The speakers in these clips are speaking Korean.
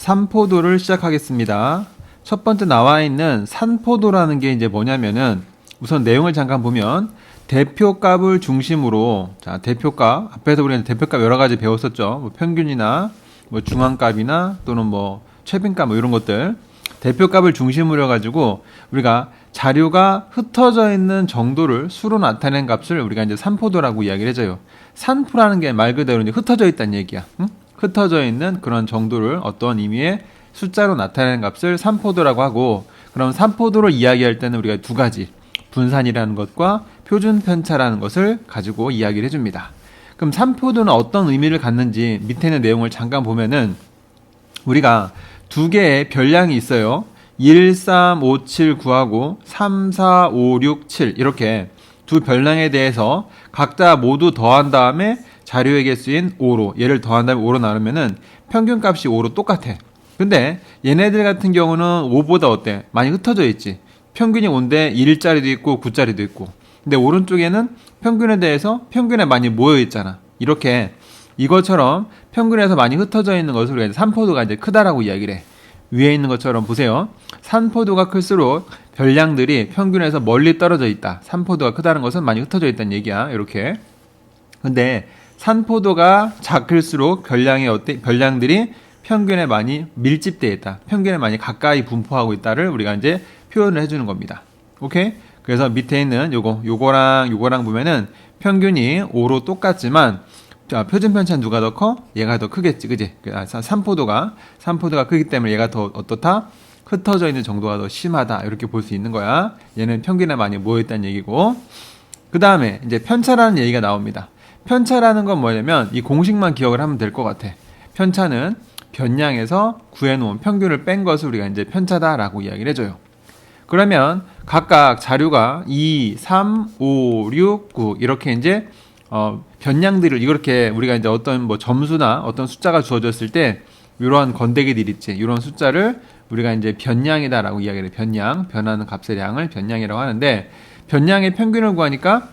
산포도를 시작하겠습니다. 첫 번째 나와 있는 산포도라는 게 이제 뭐냐면은 우선 내용을 잠깐 보면 대표값을 중심으로 자 대표값 앞에서 우리는 대표값 여러 가지 배웠었죠. 뭐 평균이나 뭐 중앙값이나 또는 뭐 최빈값 뭐 이런 것들 대표값을 중심으로 해가지고 우리가 자료가 흩어져 있는 정도를 수로 나타낸 값을 우리가 이제 산포도라고 이야기를 해줘요. 산포라는 게 말 그대로 이제 흩어져 있다는 얘기야. 응? 흩어져 있는 그런 정도를 어떤 의미의 숫자로 나타내는 값을 산포도라고 하고, 그럼 산포도를 이야기할 때는 우리가 두 가지 분산이라는 것과 표준 편차라는 것을 가지고 이야기를 해줍니다. 그럼 산포도는 어떤 의미를 갖는지 밑에 있는 내용을 잠깐 보면은 우리가 두 개의 별량이 있어요. 1, 3, 5, 7, 9하고 3, 4, 5, 6, 7 이렇게 두 별량에 대해서 각자 모두 더한 다음에 자료의 개수인 5로 얘를 더한 다음에 5로 나누면은 평균값이 5로 똑같아. 근데 얘네들 같은 경우는 5보다 어때? 많이 흩어져 있지. 평균이 5인데 1짜리도 있고 9짜리도 있고. 근데 오른쪽에는 평균에 대해서 평균에 많이 모여 있잖아. 이렇게 이것처럼 평균에서 많이 흩어져 있는 것을 우리가 산포도가 이제 크다라고 이야기를 해. 위에 있는 것처럼 보세요. 산포도가 클수록 별량들이 평균에서 멀리 떨어져 있다. 산포도가 크다는 것은 많이 흩어져 있다는 얘기야. 이렇게. 근데 산포도가 작을수록 별량들이 평균에 많이 밀집되어 있다. 평균에 많이 가까이 분포하고 있다를 우리가 이제 표현을 해주는 겁니다. 오케이? 그래서 밑에 있는 요거랑 보면은 평균이 5로 똑같지만 자, 표준 편차는 누가 더 커? 얘가 더 크겠지, 그지? 산포도가 크기 때문에 얘가 더 어떻다? 흩어져 있는 정도가 더 심하다. 이렇게 볼 수 있는 거야. 얘는 평균에 많이 모여있다는 얘기고. 그 다음에 이제 편차라는 얘기가 나옵니다. 편차라는 건 뭐냐면 이 공식만 기억을 하면 될 것 같아. 편차는 변량에서 구해놓은 평균을 뺀 것을 우리가 이제 편차다라고 이야기를 해줘요. 그러면 각각 자료가 2, 3, 5, 6, 9 이렇게 이제 변량들을 이렇게 우리가 이제 어떤 뭐 점수나 어떤 숫자가 주어졌을 때 이러한 건더기들 있지. 이런 숫자를 우리가 이제 변량이다라고 이야기를 해. 변하는 값의 양을 변량이라고 하는데 변량의 평균을 구하니까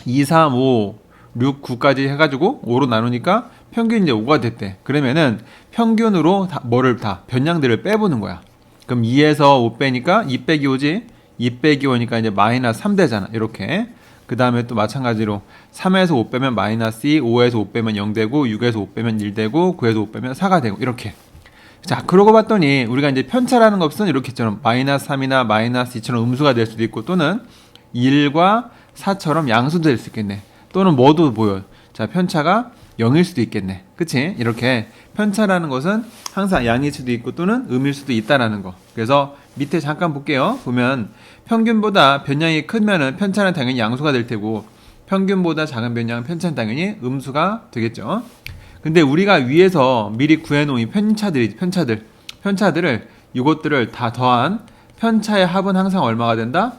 2, 3, 5, 6, 9까지 해가지고 5로 나누니까 평균이 이제 5가 됐대. 그러면은 평균으로 뭐를 변량들을 빼보는 거야. 그럼 2에서 5 빼니까 2 빼기 5지? 2 빼기 5니까 이제 마이너스 3 되잖아. 이렇게. 그 다음에 또 마찬가지로 3에서 5 빼면 마이너스 2, 5에서 5 빼면 0 되고 6에서 5 빼면 1 되고 9에서 5 빼면 4가 되고 이렇게. 자, 그러고 봤더니 우리가 이제 편차라는 것은 이렇게처럼 마이너스 3이나 마이너스 2처럼 음수가 될 수도 있고 또는 1과 4처럼 양수도 될 수 있겠네. 또는 뭐도 보여. 자, 편차가 0일 수도 있겠네. 그치? 이렇게 편차라는 것은 항상 양일 수도 있고 또는 음일 수도 있다라는 거. 그래서 밑에 잠깐 볼게요. 보면 평균보다 변량이 크면은 편차는 당연히 양수가 될 테고 평균보다 작은 변량은 편차는 당연히 음수가 되겠죠. 근데 우리가 위에서 미리 구해놓은 편차들을 이것들을 다 더한 편차의 합은 항상 얼마가 된다?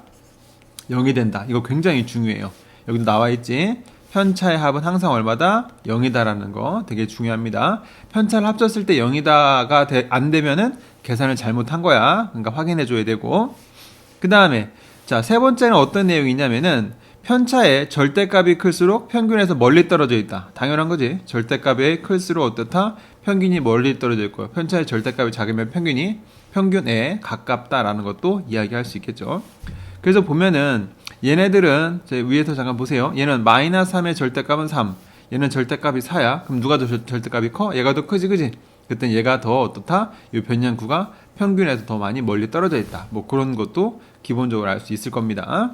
0이 된다. 이거 굉장히 중요해요. 여기도 나와 있지. 편차의 합은 항상 얼마다? 0이다라는 거 되게 중요합니다. 편차를 합쳤을 때 0이다가 안 되면은 계산을 잘못한 거야. 그러니까 확인해 줘야 되고. 그 다음에 자, 세 번째는 어떤 내용이 있냐면은 편차의 절대값이 클수록 평균에서 멀리 떨어져 있다. 당연한 거지. 절대값이 클수록 어떻다? 평균이 멀리 떨어져 있고 편차의 절대값이 작으면 평균에 가깝다라는 것도 이야기할 수 있겠죠. 그래서 보면은 얘네들은 위에서 잠깐 보세요. 얘는 마이너스 3의 절대값은 3. 얘는 절대값이 4야. 그럼 누가 더 절대값이 커? 얘가 더 크지, 그지? 그땐 얘가 더 어떻다? 이 변량구가 평균에서 더 많이 멀리 떨어져 있다. 뭐 그런 것도 기본적으로 알 수 있을 겁니다.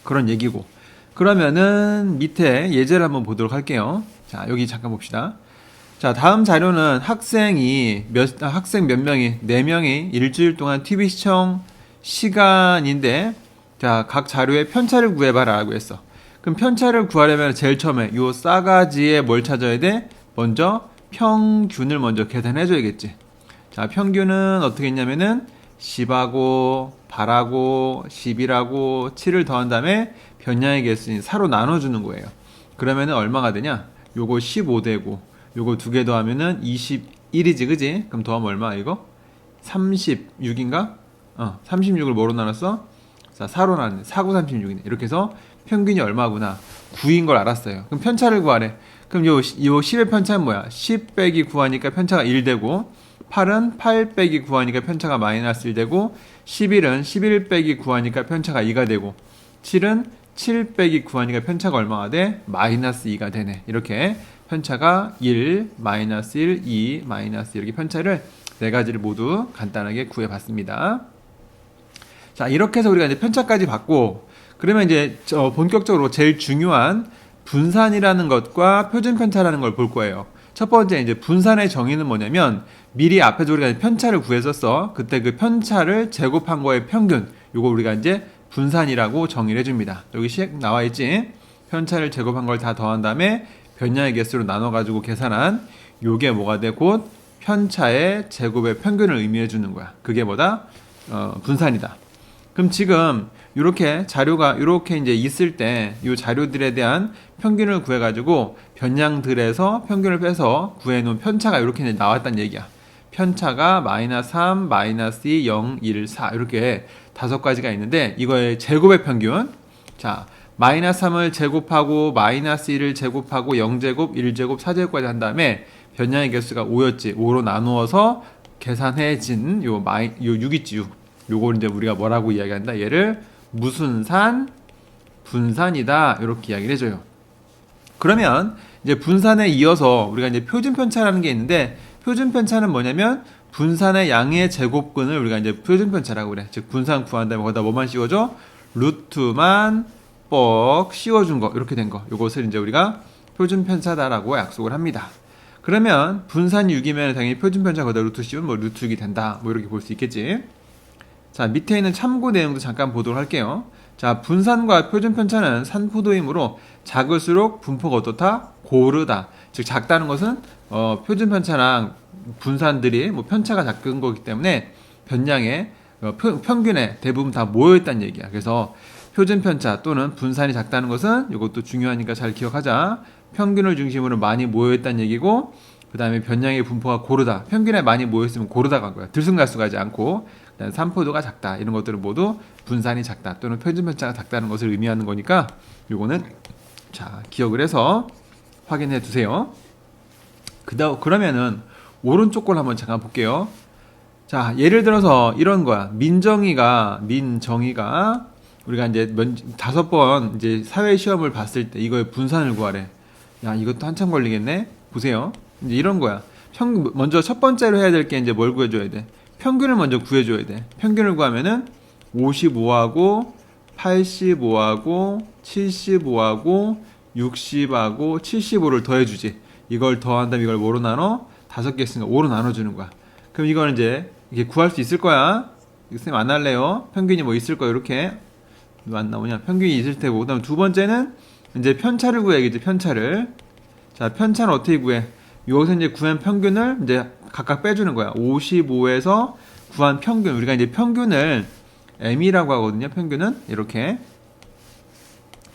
그런 얘기고. 그러면은 밑에 예제를 한번 보도록 할게요. 자, 여기 잠깐 봅시다. 자, 다음 자료는 학생 몇 명이, 4명이 일주일 동안 TV 시청 시간인데 자, 각 자료의 편차를 구해봐라 라고 했어. 그럼 편차를 구하려면 제일 처음에 요 싸가지에 뭘 찾아야 돼? 먼저 평균을 먼저 계산해 줘야겠지. 자, 평균은 어떻게 했냐면은 10하고 8하고 10이라고 7을 더한 다음에 변량의 개수인 4로 나눠주는 거예요. 그러면은 얼마가 되냐? 요거 15 되고 요거 두 개 더하면은 21이지, 그지? 그럼 더하면 얼마 이거? 36인가? 36을 뭐로 나눴어? 자, 4로 나눴네. 4, 9, 36이네. 이렇게 해서 평균이 얼마구나? 9인 걸 알았어요. 그럼 편차를 구하래. 그럼 요 10의 편차는 뭐야? 10 빼기 9 하니까 편차가 1 되고 8은 8 빼기 9하니까 편차가 마이너스 1 되고 11은 11 빼기 9하니까 편차가 2가 되고 7은 7 빼기 9하니까 편차가 얼마가 돼? 마이너스 2가 되네. 이렇게 편차가 1, 마이너스 1, 2, 마이너스 이렇게 편차를 네 가지를 모두 간단하게 구해봤습니다. 자, 이렇게 해서 우리가 이제 편차까지 봤고, 그러면 이제 본격적으로 제일 중요한 분산이라는 것과 표준 편차라는 걸 볼 거예요. 첫 번째 이제 분산의 정의는 뭐냐면 미리 앞에서 우리가 편차를 구했었어. 그때 그 편차를 제곱한 거의 평균. 요거 우리가 이제 분산이라고 정의를 해줍니다. 여기 나와 있지. 편차를 제곱한 걸 다 더한 다음에 변량의 개수로 나눠가지고 계산한 요게 뭐가 돼? 곧 편차의 제곱의 평균을 의미해 주는 거야. 그게 뭐다? 분산이다. 그럼 지금 이렇게 자료가 이렇게 이제 있을 때 이 자료들에 대한 평균을 구해가지고 변량들에서 평균을 빼서 구해놓은 편차가 이렇게 이제 나왔다는 얘기야. 편차가 마이너스 3, 마이너스 2, 0, 1, 4 이렇게 5가지가 있는데 이거의 제곱의 평균. 자, 마이너스 3을 제곱하고 마이너스 1을 제곱하고 0제곱, 1제곱, 4제곱까지 한 다음에 변량의 개수가 5였지. 5로 나누어서 계산해진 요 6 있지 6. 요걸 이제 우리가 뭐라고 이야기한다? 얘를 무순산, 분산이다. 이렇게 이야기를 해줘요. 그러면 이제 분산에 이어서 우리가 이제 표준 편차라는 게 있는데 표준 편차는 뭐냐면 분산의 양의 제곱근을 우리가 이제 표준 편차라고 그래. 즉 분산 구한 다음에 거기다 뭐만 씌워줘? 루트만 뻑 씌워준 거 이렇게 된 거. 요것을 이제 우리가 표준 편차다라고 약속을 합니다. 그러면 분산 6이면 당연히 표준 편차 거기다 루트 씌우면 뭐 루트 6이 된다. 뭐 이렇게 볼 수 있겠지. 자, 밑에 있는 참고 내용도 잠깐 보도록 할게요. 자, 분산과 표준 편차는 산포도이므로 작을수록 분포가 어떻다? 고르다. 즉 작다는 것은 표준 편차랑 분산들이 뭐 편차가 작은 거기 때문에 변량의 평균에 대부분 다 모여 있다는 얘기야. 그래서 표준 편차 또는 분산이 작다는 것은 이것도 중요하니까 잘 기억하자. 평균을 중심으로 많이 모여 있다는 얘기고, 그 다음에 변량의 분포가 고르다. 평균에 많이 모여 있으면 고르다가 한 거야. 들쑥날쑥하지 않고. 그다음에 산포도가 작다. 이런 것들은 모두 분산이 작다 또는 표준 편차가 작다는 것을 의미하는 거니까 요거는 자 기억을 해서 확인해 두세요. 그러면은 오른쪽 걸 한번 잠깐 볼게요. 자, 예를 들어서 이런 거야. 민정이가 우리가 이제 5번 이제 사회 시험을 봤을 때 이거의 분산을 구하래. 야, 이것도 한참 걸리겠네. 보세요. 이제 이런 거야. 먼저 첫 번째로 해야 될 게 이제 뭘 구해줘야 돼? 평균을 먼저 구해줘야 돼. 평균을 구하면은 55하고 85하고 75하고 60하고 75를 더해주지. 이걸 더한 다음에 이걸 뭐로 나눠? 5개 있으니까 5로 나눠주는 거야. 그럼 이거는 이제 이게 구할 수 있을 거야. 선생님 안 할래요. 평균이 뭐 있을 거야. 이렇게. 왜 안 나오냐? 평균이 있을 테고. 그 다음 두 번째는 이제 편차를 구해야겠지. 편차를. 자, 편차는 어떻게 구해? 여기서 이제 구한 평균을 이제 각각 빼주는 거야. 55에서 구한 평균. 우리가 이제 평균을 m이라고 하거든요. 평균은 이렇게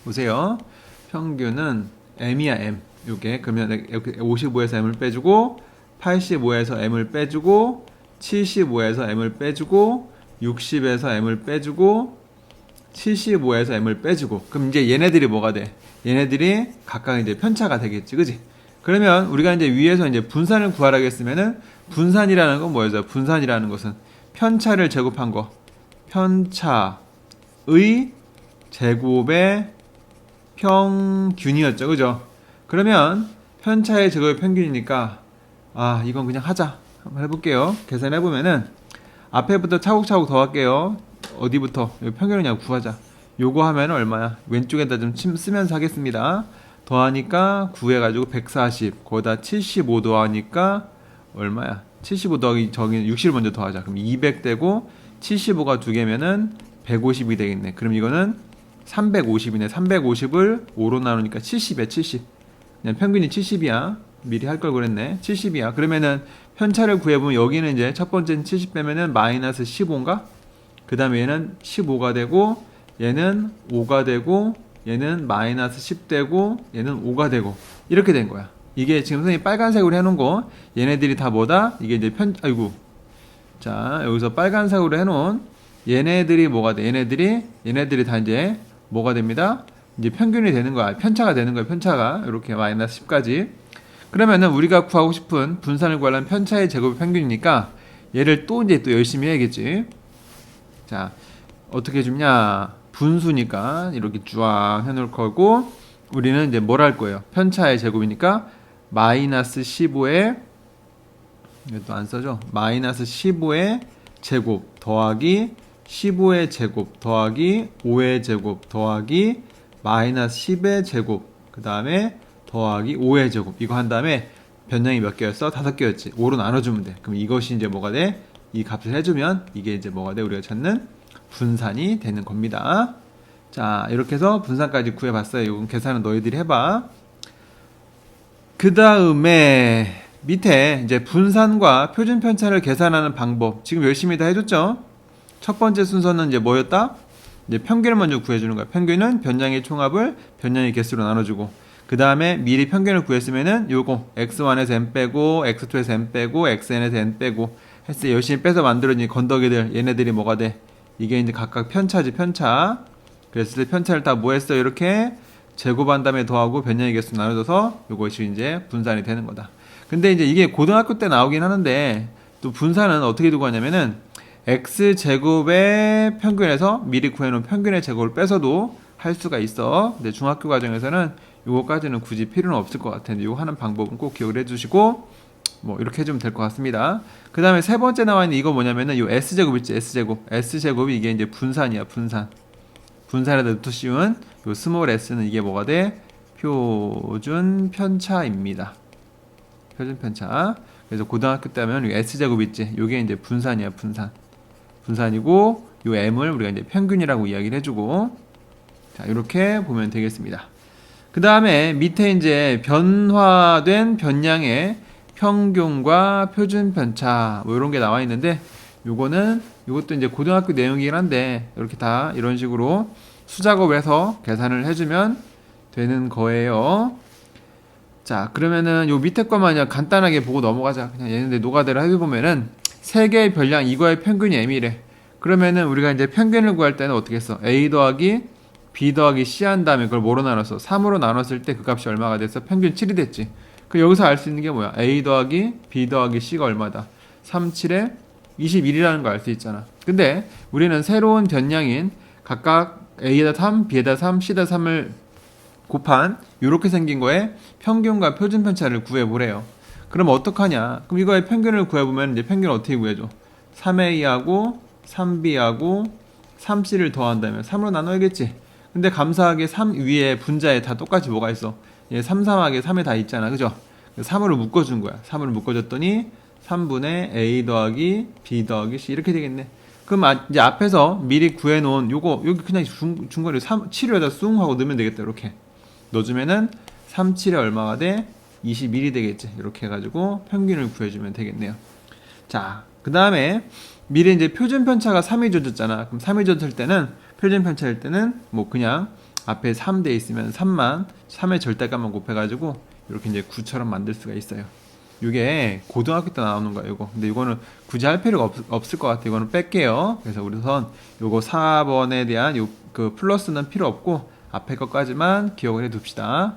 보세요. 평균은 m이야 m. 요게 그러면 55에서 m을 빼주고 85에서 m을 빼주고 75에서 m을 빼주고 60에서 m을 빼주고 75에서 m을 빼주고 그럼 이제 얘네들이 뭐가 돼? 얘네들이 각각 이제 편차가 되겠지, 그지? 그러면 우리가 이제 위에서 이제 분산을 구하라고 했으면은 분산이라는 건 뭐예요? 분산이라는 것은 편차를 제곱한 거. 편차의 제곱의 평균이었죠, 그죠? 그러면 편차의 제곱의 평균이니까 이건 그냥 하자. 한번 해볼게요. 계산해보면은 앞에부터 차곡차곡 더할게요. 어디부터? 평균을 그냥 구하자. 요거 하면 얼마야? 왼쪽에다 좀 쓰면서 하겠습니다. 더하니까 9해가지고 140. 거기다 75 더하니까 얼마야? 75 더하기 저기 60을 먼저 더하자. 그럼 200 되고 75가 2개면은 150이 되겠네. 그럼 이거는 350이네. 350을 5로 나누니까 70이야. 70. 그냥 평균이 70이야. 미리 할 걸 그랬네. 70이야. 그러면은 편차를 구해보면 여기는 이제 첫 번째는 70 빼면은 마이너스 15인가? 그 다음에 얘는 15가 되고 얘는 5가 되고 얘는 마이너스 10 되고 얘는 5가 되고 이렇게 된 거야. 이게 지금 선생님이 빨간색으로 해놓은 거 얘네들이 다 뭐다? 이게 이제 자, 여기서 빨간색으로 해놓은 얘네들이 뭐가 돼? 얘네들이 다 이제 뭐가 됩니다? 이제 평균이 되는 거야. 편차가 되는 거야. 편차가 이렇게 마이너스 10까지. 그러면은 우리가 구하고 싶은 분산을 구하려면 편차의 제곱이 평균이니까 얘를 또 이제 또 열심히 해야겠지. 자, 어떻게 해주냐? 분수니까 이렇게 쫙 해놓을 거고, 우리는 이제 뭘 할 거예요? 편차의 제곱이니까 마이너스 15의 이것도 안 써죠? 마이너스 15의 제곱 더하기 15의 제곱 더하기 5의 제곱 더하기 마이너스 10의 제곱 그 다음에 더하기 5의 제곱 이거 한 다음에 변량이 몇 개였어? 5개였지. 5로 나눠주면 돼. 그럼 이것이 이제 뭐가 돼? 이 값을 해주면 이게 이제 뭐가 돼? 우리가 찾는 분산이 되는 겁니다. 자, 이렇게 해서 분산까지 구해봤어요. 이건 계산은 너희들이 해봐. 그 다음에 밑에 이제 분산과 표준 편차를 계산하는 방법 지금 열심히 다 해줬죠. 첫 번째 순서는 이제 뭐였다? 이제 평균을 먼저 구해주는 거야. 평균은 변량의 총합을 변량의 개수로 나눠주고, 그 다음에 미리 평균을 구했으면은 요거 x1에서 n 빼고 x2에서 n 빼고 xn에서 n 빼고 했을 때 열심히 빼서 만들어진 건더기들 얘네들이 뭐가 돼? 이게 이제 각각 편차지. 편차. 그랬을 때 편차를 다 뭐 했어? 이렇게 제곱한 다음에 더하고 변량의 개수 나눠줘서 요것이 이제 분산이 되는 거다. 근데 이제 이게 고등학교 때 나오긴 하는데 또 분산은 어떻게 두고 하냐면은 x제곱의 평균에서 미리 구해놓은 평균의 제곱을 빼서도 할 수가 있어. 근데 중학교 과정에서는 요거까지는 굳이 필요는 없을 것 같은데 요거 하는 방법은 꼭 기억을 해주시고 뭐 이렇게 해주면 될 것 같습니다. 그 다음에 세 번째 나와 있는 이거 뭐냐면은 요 s제곱 있지. s제곱이 이게 이제 분산이야. 분산에다 더 씌운 요 스몰 s는 이게 뭐가 돼? 표준 편차입니다. 표준 편차. 그래서 고등학교 때 하면 요 s제곱 있지. 요게 이제 분산이야. 분산이고 요 m을 우리가 이제 평균이라고 이야기를 해주고, 자 이렇게 보면 되겠습니다. 그 다음에 밑에 이제 변화된 변량의 평균과 표준 편차 뭐 이런 게 나와 있는데 요것도 이제 고등학교 내용이긴 한데 이렇게 다 이런 식으로 수작업을 해서 계산을 해주면 되는 거예요. 자, 그러면은 요 밑에 것만 그냥 간단하게 보고 넘어가자. 그냥 얘네들 노가다를 해보면은 세 개의 변량 이거의 평균이 m이래. 그러면은 우리가 이제 평균을 구할 때는 어떻게 했어? a 더하기 b 더하기 c 한 다음에 그걸 뭐로 나눴어? 3으로 나눴을 때 그 값이 얼마가 됐어? 평균 7이 됐지. 그 여기서 알 수 있는 게 뭐야? a 더하기 b 더하기 c가 얼마다? 3, 7에 21이라는 거 알 수 있잖아. 근데 우리는 새로운 변량인 각각 a에다 3, b에다 3, c에다 3을 곱한 이렇게 생긴 거에 평균과 표준 편차를 구해보래요. 그럼 어떡하냐? 그럼 이거의 평균을 구해보면 이제 평균을 어떻게 구해줘? 3a하고 3b하고 3c를 더한다면 3으로 나눠야겠지. 근데 감사하게 3 위에 분자에 다 똑같이 뭐가 있어? 얘 3, 3하게 3에 다 있잖아. 그죠? 3으로 묶어준 거야. 3으로 묶어줬더니 3분의 a 더하기 b 더하기 c 이렇게 되겠네. 그럼 이제 앞에서 미리 구해놓은 요거 여기 그냥 중간에 7에다 숭 하고 넣으면 되겠다. 이렇게 넣어주면은 3, 7에 얼마가 돼? 21이 되겠지. 이렇게 해가지고 평균을 구해주면 되겠네요. 자, 그 다음에 미리 이제 표준 편차가 3이 줘졌잖아. 그럼 3이 줘졌을 때는 표준 편차일 때는 뭐 그냥 앞에 3 돼 있으면 3의 절대값만 곱해가지고 이렇게 이제 9처럼 만들 수가 있어요. 이게 고등학교 때 나오는 거예요. 이거. 근데 이거는 굳이 할 필요가 없을 것 같아요. 이거는 뺄게요. 그래서 우선 요거 4번에 대한 요 그 플러스는 필요 없고 앞에 것까지만 기억을 해 둡시다.